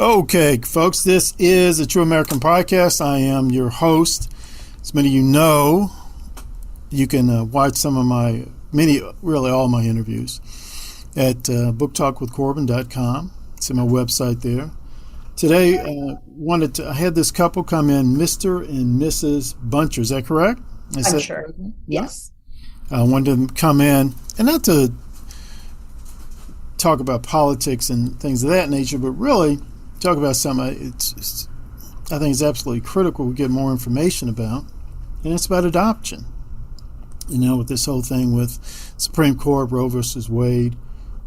Okay, folks, this is a True American Podcast. I am your host. As many of you know, you can watch some of really all my interviews at booktalkwithcorbin.com. It's in my website there. Today, I had this couple come in, Mr. and Mrs. Buncher. Is that correct? I'm sure. Yeah. Yes. I wanted them to come in, and not to talk about politics and things of that nature, but really talk about something I think it's absolutely critical we get more information about, and it's about adoption. With this whole thing with Supreme Court, Roe versus Wade,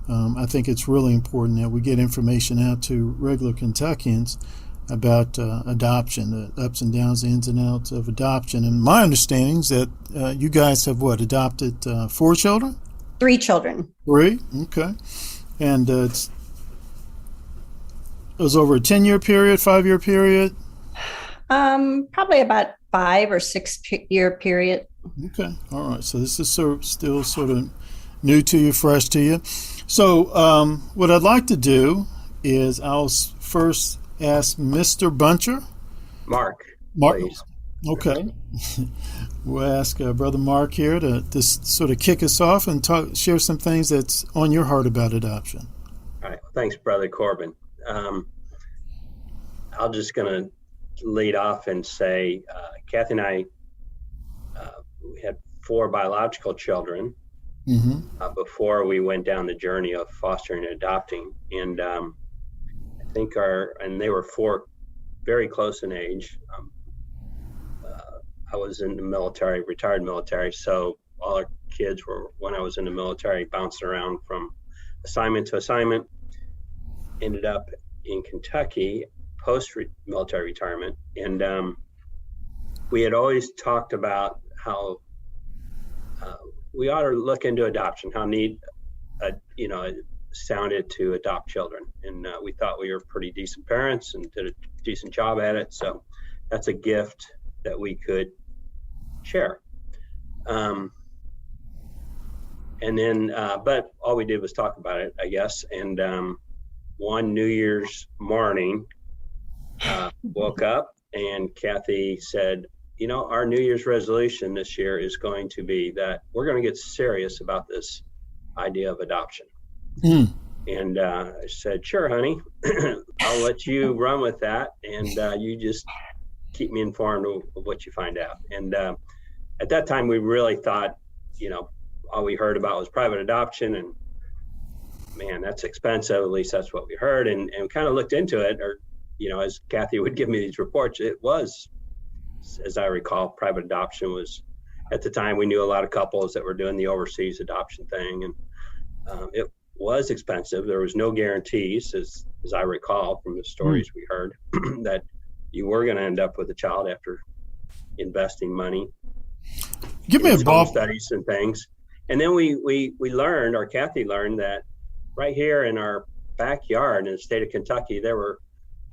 I think it's really important that we get information out to regular Kentuckians about adoption, the ups and downs, the ins and outs of adoption. And my understanding is that you guys have adopted 4 children? 3 children. 3? Okay. And it was over a 10-year period, 5-year period? Probably about 5 or 6 year period. Okay. All right. So this is still sort of new to you, fresh to you. So what I'd like to do is I'll first ask Mr. Buncher. Mark. Please. Okay. We'll ask Brother Mark here to sort of kick us off and share some things that's on your heart about adoption. All right. Thanks, Brother Corbin. I'm just going to lead off and say, Kathy and I, we had 4 biological children before we went down the journey of fostering and adopting. And I think and they were 4 very close in age. I was in the military, retired military, so all our kids were, when I was in the military, bouncing around from assignment to assignment. Ended up in Kentucky post-military retirement, and we had always talked about how we ought to look into adoption, how neat it sounded to adopt children, and we thought we were pretty decent parents and did a decent job at it, so that's a gift that we could share. And then, but all we did was talk about it, I guess. And one New Year's morning, woke up and Kathy said, our New Year's resolution this year is going to be that we're going to get serious about this idea of adoption. And I said, sure, honey, I'll let you run with that. And you just keep me informed of what you find out. And at that time, we really thought, all we heard about was private adoption, and man, that's expensive. At least that's what we heard, and kind of looked into it. Or, as Kathy would give me these reports, it was, as I recall, private adoption was, at the time, we knew a lot of couples that were doing the overseas adoption thing, and it was expensive. There was no guarantees, as I recall from the stories we heard, that you were going to end up with a child after investing money. Give me a ball. Studies and things. And then we learned, or Kathy learned, that right here in our backyard in the state of Kentucky, there were,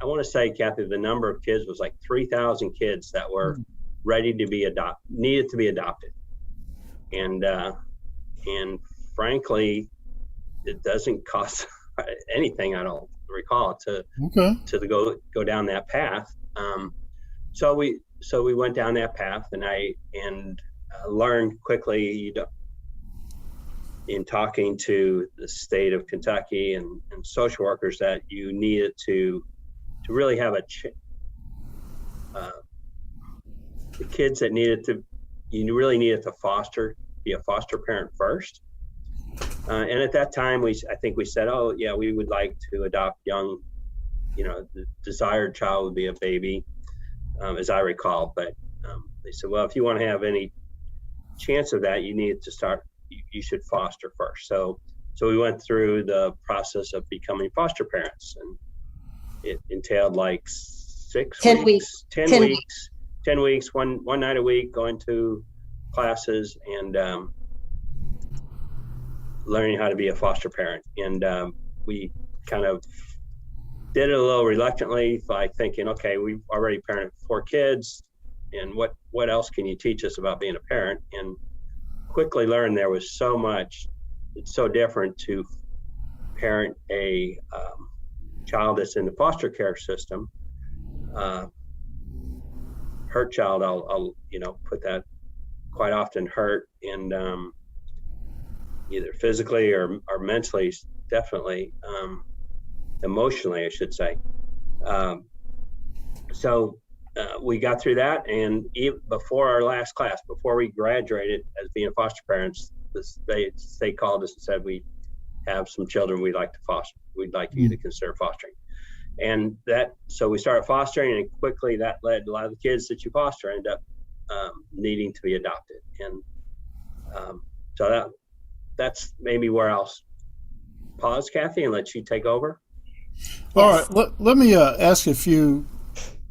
I want to say, Kathy, the number of kids was like 3,000 kids that were ready to be needed to be adopted. And frankly, it doesn't cost anything, I don't recall, to go down that path. So we went down that path, and I learned quickly, in talking to the state of Kentucky and social workers, that you needed to really have the kids that you really needed to be a foster parent first. And at that time, I think we said, oh yeah, we would like to adopt young, the desired child would be a baby, as I recall. But they said, well, if you want to have any chance of that, you need to start, you should foster first. So we went through the process of becoming foster parents, and it entailed like 10 weeks, one night a week, going to classes and learning how to be a foster parent. And we kind of did it a little reluctantly by thinking, okay, we've already parented 4 kids, and what else can you teach us about being a parent? And quickly learned there was so much. It's so different to parent a child that's in the foster care system, hurt child, I'll put that quite often hurt, and either physically or mentally, definitely, emotionally, I should say. So we got through that, and even before our last class, before we graduated as being foster parents, they called us and said, we have some children we'd like to foster. We'd like you to consider fostering. And so we started fostering, and quickly that led a lot of the kids that you foster end up needing to be adopted. And so that's maybe where I'll pause, Kathy, and let you take over. All right. Let me ask a few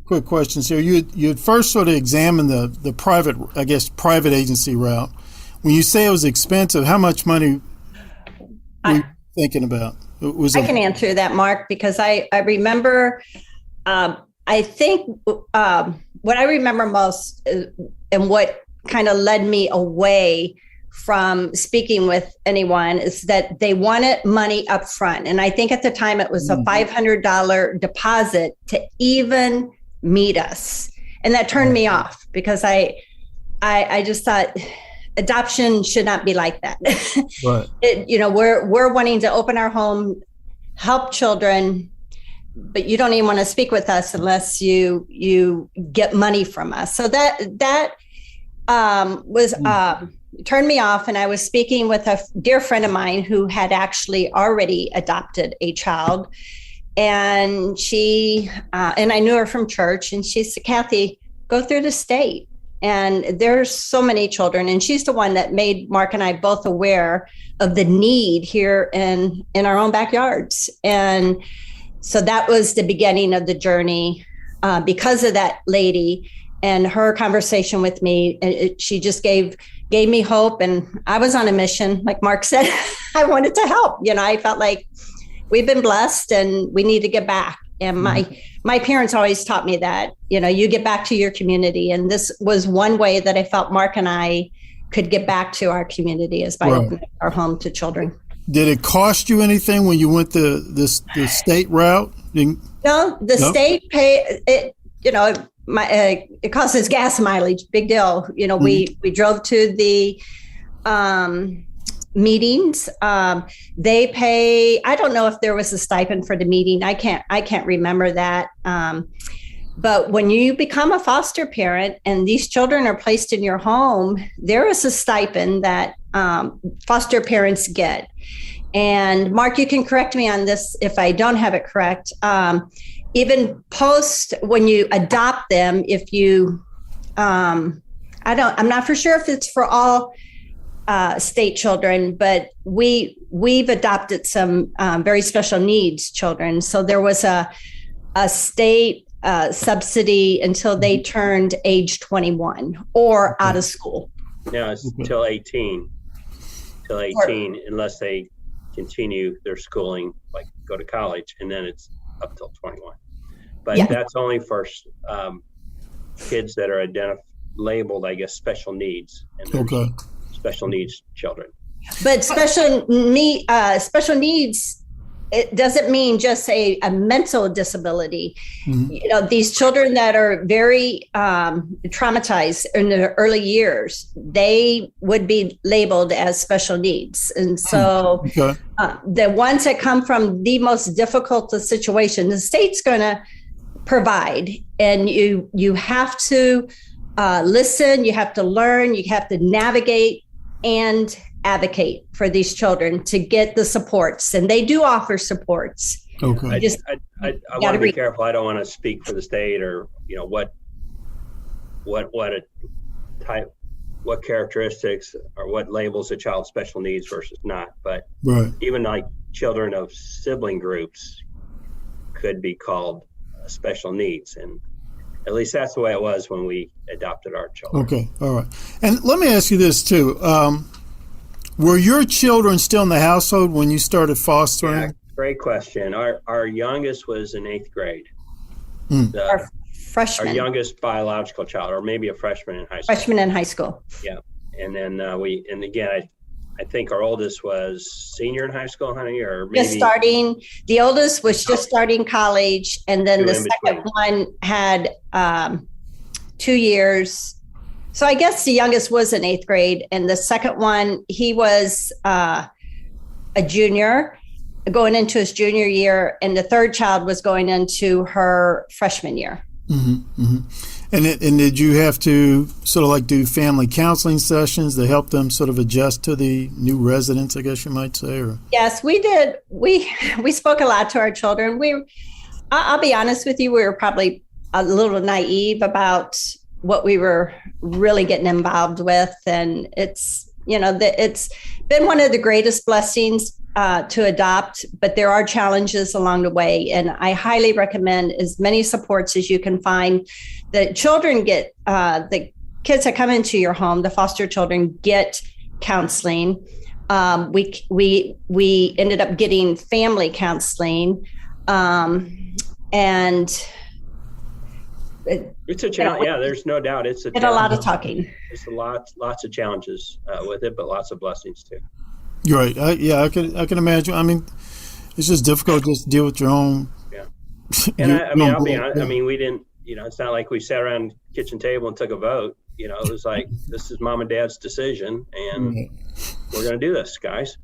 quick questions here. You had first sort of examined the private agency route. When you say it was expensive, how much money were you thinking about? I can answer that, Mark, because I remember, I think what I remember most and what kind of led me away from speaking with anyone is that they wanted money up front. And I think at the time it was a $500 deposit to even meet us. And that turned me off because I just thought adoption should not be like that. Right. We're wanting to open our home, help children, but you don't even want to speak with us unless you get money from us. So that was turned me off. And I was speaking with a dear friend of mine who had actually already adopted a child. And she, and I knew her from church, and she said, Kathy, go through the state. And there's so many children. And she's the one that made Mark and I both aware of the need here in our own backyards. And so that was the beginning of the journey because of that lady and her conversation with me. She just gave me hope. And I was on a mission, like Mark said. I wanted to help. I felt like we've been blessed and we need to get back. And my parents always taught me that, you get back to your community. And this was one way that I felt Mark and I could get back to our community is by opening our home to children. Did it cost you anything when you went the state route? No, state pay it. It costs us gas mileage. Big deal. We drove to the meetings. They pay. I don't know if there was a stipend for the meeting. I can't remember that. But when you become a foster parent and these children are placed in your home, there is a stipend that foster parents get. And Mark, you can correct me on this if I don't have it correct. Even post when you adopt them, if you, I'm not for sure if it's for all state children, but we've adopted some very special needs children. So there was a state subsidy until they turned age 21 or out of school. Yeah, it's till 18. Till 18, unless they continue their schooling, like go to college, and then it's up till 21. But that's only for kids that are labeled, I guess, special needs. And special needs children. But special needs, it doesn't mean just a mental disability. Mm-hmm. These children that are very traumatized in their early years, they would be labeled as special needs. And so the ones that come from the most difficult situation, the state's going to provide. And you have to listen, you have to learn, you have to navigate and advocate for these children to get the supports, and they do offer supports. Okay. I want to be careful. I don't want to speak for the state or what characteristics or what labels a child special needs versus not. But even like children of sibling groups could be called special needs, and at least that's the way it was when we adopted our children. Okay, all right. And let me ask you this too. Were your children still in the household when you started fostering? Yeah, great question. Our youngest was in 8th grade. Our freshman. Our youngest biological child, or maybe a freshman in high school. Freshman in high school. Yeah. And then again, I think our oldest was senior in high school, honey, or maybe Just starting. The oldest was just starting college, and then Two the in second between. one had 2 years. So I guess the youngest was in 8th grade, and the second one, he was a junior going into his junior year, and the third child was going into her freshman year. And did you have to sort of like do family counseling sessions to help them sort of adjust to the new residents, I guess you might say? Or Yes, we did. We spoke a lot to our children. I'll be honest with you, we were probably a little naive about what we were really getting involved with, and it's been one of the greatest blessings to adopt, but there are challenges along the way. And I highly recommend as many supports as you can find. The children get, the kids that come into your home, the foster children get counseling. We ended up getting family counseling. And it's a challenge. Yeah, there's no doubt. It's a lot of talking. It's lots of challenges with it, but lots of blessings too. You're right. I can imagine. I mean, it's just difficult just to deal with your own. Yeah. And I'll be honest. I mean, we didn't. It's not like we sat around the kitchen table and took a vote. It was like, this is mom and dad's decision, and we're going to do this, guys.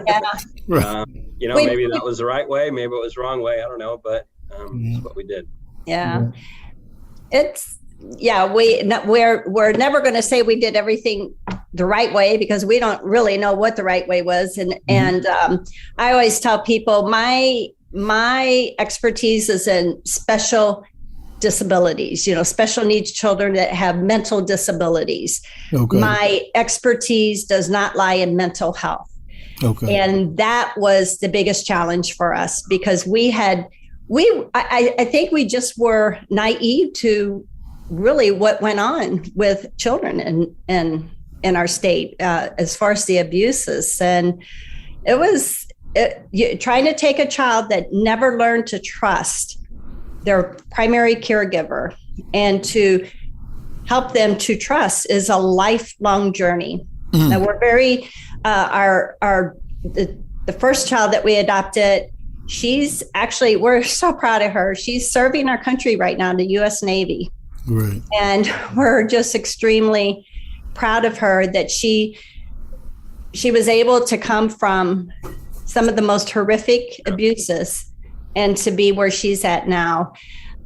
Yeah. Right. Maybe that was the right way. Maybe it was the wrong way. I don't know, but it's what we did. Yeah. We're never going to say we did everything the right way, because we don't really know what the right way was. And I always tell people my expertise is in special disabilities, special needs children that have mental disabilities. Okay. My expertise does not lie in mental health. Okay. And that was the biggest challenge for us, because I think we just were naive to really what went on with children in our state as far as the abuses. And it was trying to take a child that never learned to trust their primary caregiver and to help them to trust is a lifelong journey. Mm-hmm. And we're very, the first child that we adopted, we're so proud of her. She's serving our country right now in the U.S. Navy. Right. And we're just extremely proud of her that she was able to come from some of the most horrific abuses and to be where she's at now.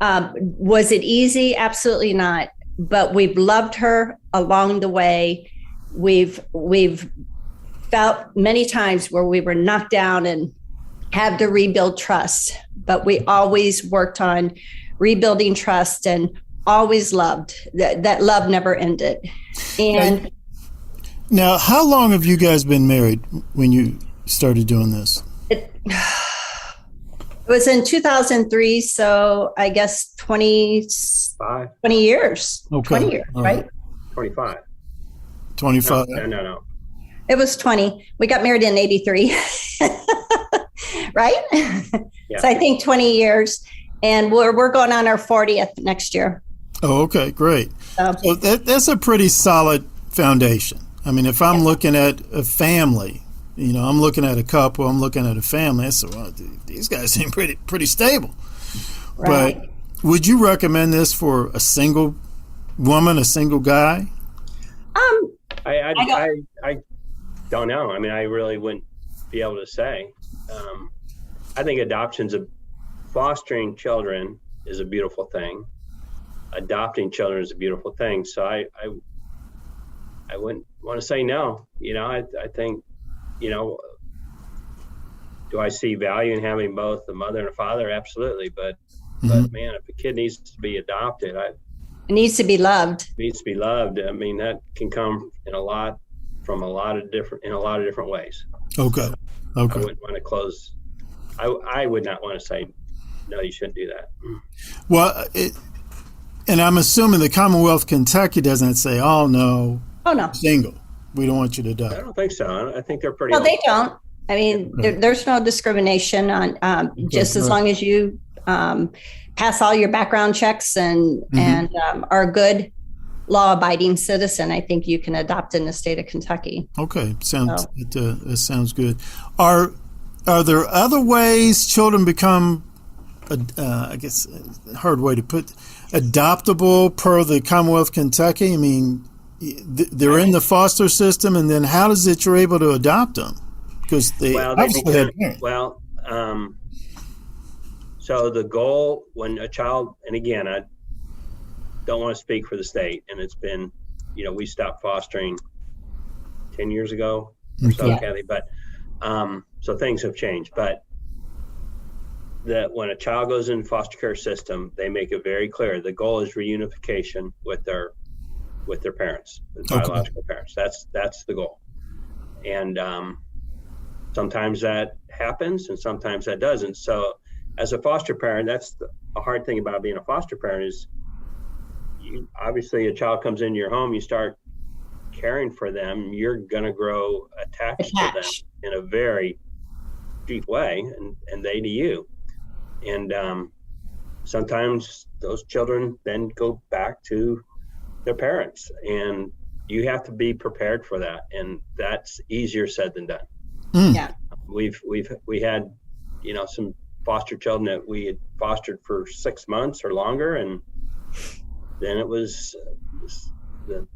Was it easy? Absolutely not. But we've loved her along the way. We've felt many times where we were knocked down and had to rebuild trust, but we always worked on rebuilding trust and always loved. That love never ended. And now, how long have you guys been married when you started doing this? It was in 2003, so I guess 20 years. Okay. 20 years, right? 25. 25. No. It was 20. We got married in 83. Right? Yeah. So I think 20 years, and we're going on our 40th next year. Oh, okay, great. So that's a pretty solid foundation. I mean, if I'm looking at a family, I'm looking at a couple, I'm looking at a family, I said, well, these guys seem pretty stable. Right. But would you recommend this for a single woman, a single guy? I don't know. I mean, I really wouldn't be able to say. I think fostering children is a beautiful thing. Adopting children is a beautiful thing. So I wouldn't want to say no. I think, do I see value in having both a mother and a father? Absolutely. But man, if a kid needs to be adopted, it needs to be loved. I mean, that can come in a lot of different ways. Okay. I wouldn't want to close. I would not want to say, no, you shouldn't do that. Well, and I'm assuming the Commonwealth of Kentucky doesn't say, oh, no, single. We don't want you to die. I don't think so. I think they're pretty. No, they don't. I mean, there's no discrimination on just as long as you pass all your background checks and are a good law-abiding citizen, I think you can adopt in the state of Kentucky. Okay, it sounds good. Are there other ways children become, I guess, a hard way to put, adoptable per the Commonwealth of Kentucky? I mean, they're in the foster system, and then how is it you're able to adopt them? Because so the goal when a child, and again, I don't want to speak for the state, and it's been, we stopped fostering 10 years ago or so, Kathy, but so things have changed. But that when a child goes in foster care system, they make it very clear the goal is reunification with their parents, the biological parents. That's the goal. And sometimes that happens and sometimes that doesn't. So as a foster parent, that's a hard thing about being a foster parent is obviously a child comes into your home, you start caring for them, you're going to grow attached to them in a very deep way, and they to you. And sometimes those children then go back to their parents, and you have to be prepared for that, and that's easier said than done. Yeah, we had some foster children that we had fostered for 6 months or longer, and then it was the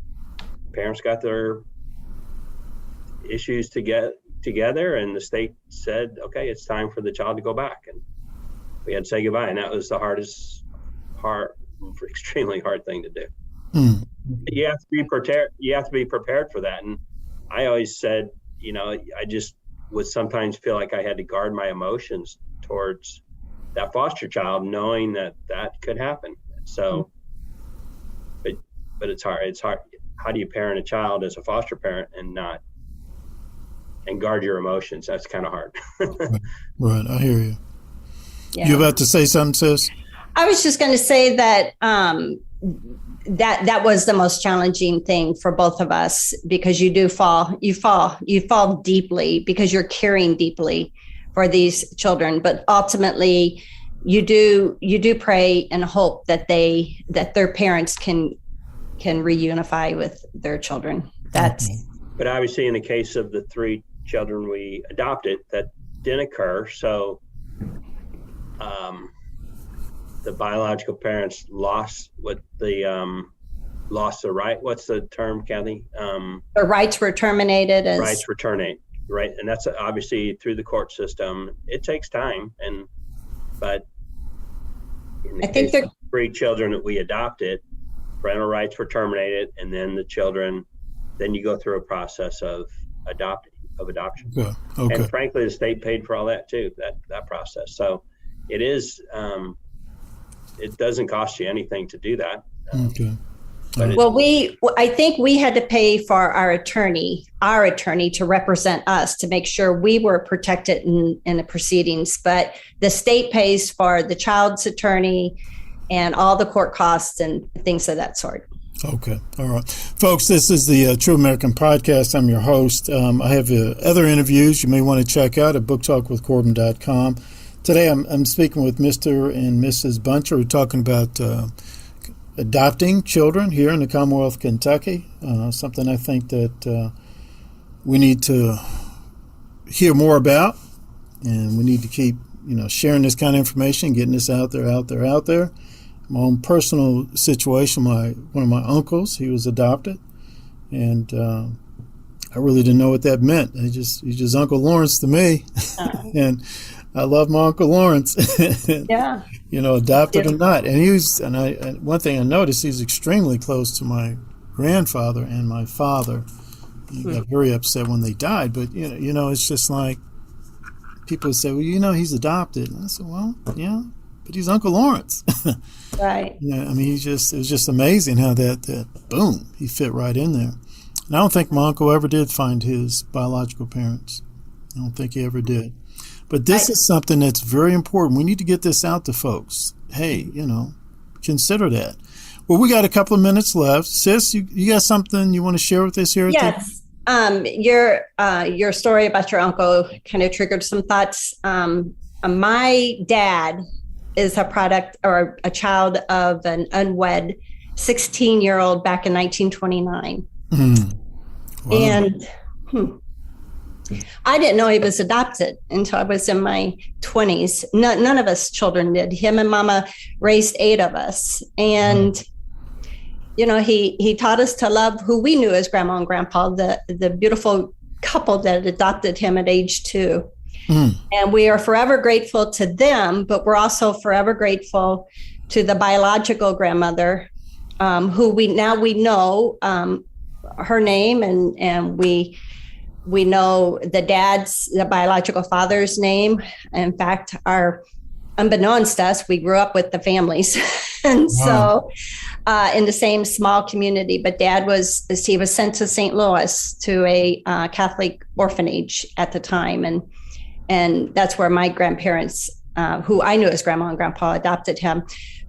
parents got their issues to get together, and the state said, okay, it's time for the child to go back, and we had to say goodbye. And that was the extremely hard thing to do. You have to be prepared. You have to be prepared for that. And I always said, I just would sometimes feel like I had to guard my emotions towards that foster child, knowing that could happen. So, but it's hard. It's hard. How do you parent a child as a foster parent and guard your emotions? That's kind of hard. Right. I hear you. Yeah. You about to say something, sis? I was just going to say that that was the most challenging thing for both of us, because you fall deeply because you're caring deeply for these children. But ultimately, you do pray and hope that their parents can reunify with their children. But obviously in the case of the 3 children we adopted, that didn't occur. So the biological parents lost the right. What's the term, Kathy? The rights were terminated. Rights were terminated, right? And that's obviously through the court system. It takes time, but in the case of 3 children that we adopted, parental rights were terminated, and then then you go through a process of adoption. Yeah. Okay. And frankly, the state paid for all that too, that process. So it is, it doesn't cost you anything to do that. Okay. I think we had to pay for our attorney to represent us, to make sure we were protected in the proceedings. But the state pays for the child's attorney and all the court costs and things of that sort. Okay. All right. Folks, this is the True American Podcast. I'm your host. I have other interviews you may want to check out at booktalkwithcorbin.com. Today I'm speaking with Mr. and Mrs. Buncher. We're talking about adopting children here in the Commonwealth of Kentucky, something I think that we need to hear more about, and we need to keep sharing this kind of information, getting this out there. My own personal situation, one of my uncles, he was adopted, and I really didn't know what that meant. He's just Uncle Lawrence to me, and I love my Uncle Lawrence. Yeah. Adopted or not. And one thing I noticed, he's extremely close to my grandfather and my father. He got very upset when they died, but it's just like people say, well, he's adopted. And I said, well, yeah, but he's Uncle Lawrence. Right. Yeah. I mean, it was just amazing how that boom, he fit right in there. And I don't think my uncle ever did find his biological parents. I don't think he ever did. But this is something that's very important. We need to get this out to folks. Hey, consider that. Well, we got a couple of minutes left. Sis, you got something you want to share with us here? Yes. Your story about your uncle kind of triggered some thoughts. My dad is a product or a child of an unwed 16-year-old back in 1929. Wow. And I didn't know he was adopted until I was in my 20s. None of us children did. Him and Mama raised 8 of us. And, he taught us to love who we knew as Grandma and Grandpa, the beautiful couple that adopted him at age 2. And we are forever grateful to them, but we're also forever grateful to the biological grandmother, who we know her name, and we know the biological father's name. In fact, unbeknownst to us, we grew up with the families. And wow. So in the same small community, but Dad was sent to St. Louis to a Catholic orphanage at the time. And that's where my grandparents, who I knew as Grandma and Grandpa, adopted him.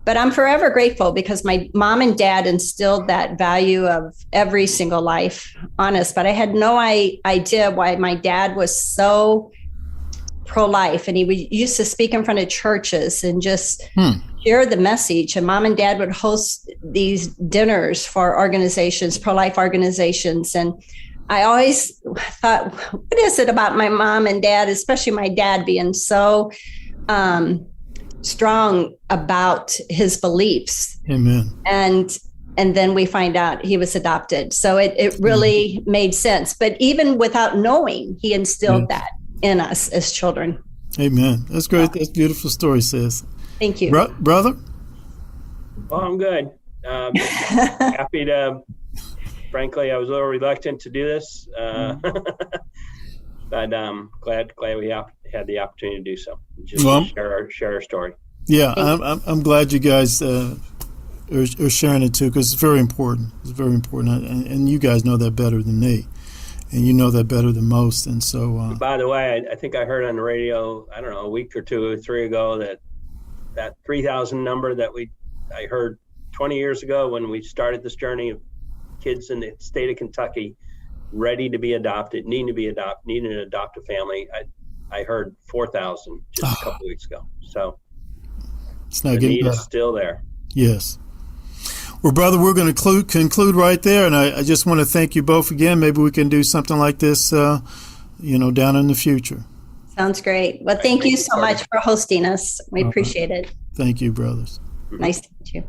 But I'm forever grateful because my mom and dad instilled that value of every single life, honest. But I had no idea why my dad was so pro-life. And he used to speak in front of churches and just share the message. And Mom and Dad would host these dinners for organizations, pro-life organizations. And I always thought, what is it about my mom and dad, especially my dad, being so strong about his beliefs? Amen. And then we find out he was adopted. So it really made sense. But even without knowing, he instilled that in us as children. Amen. That's great. That's a beautiful story, sis. Thank you. Brother? Well, I'm good. Happy to, frankly, I was a little reluctant to do this, but glad we had the opportunity to do so. Just share our story. Yeah, I'm glad you guys are sharing it too, because it's very important. It's very important, and you guys know that better than me, and you know that better than most. And so, by the way, I think I heard on the radio, I don't know, a week or 2 or 3 ago that 3,000 number that I heard 20 years ago when we started this journey of kids in the state of Kentucky ready to be adopted, needing to adopt a family. I heard 4,000 just a couple weeks ago. So it's not the getting need better. is still there. Yes. Well, brother, we're going to conclude right there, and I just want to thank you both again. Maybe we can do something like this, down in the future. Sounds great. Well, thank you so much for hosting us. We appreciate it. Thank you, brothers. Nice to meet you.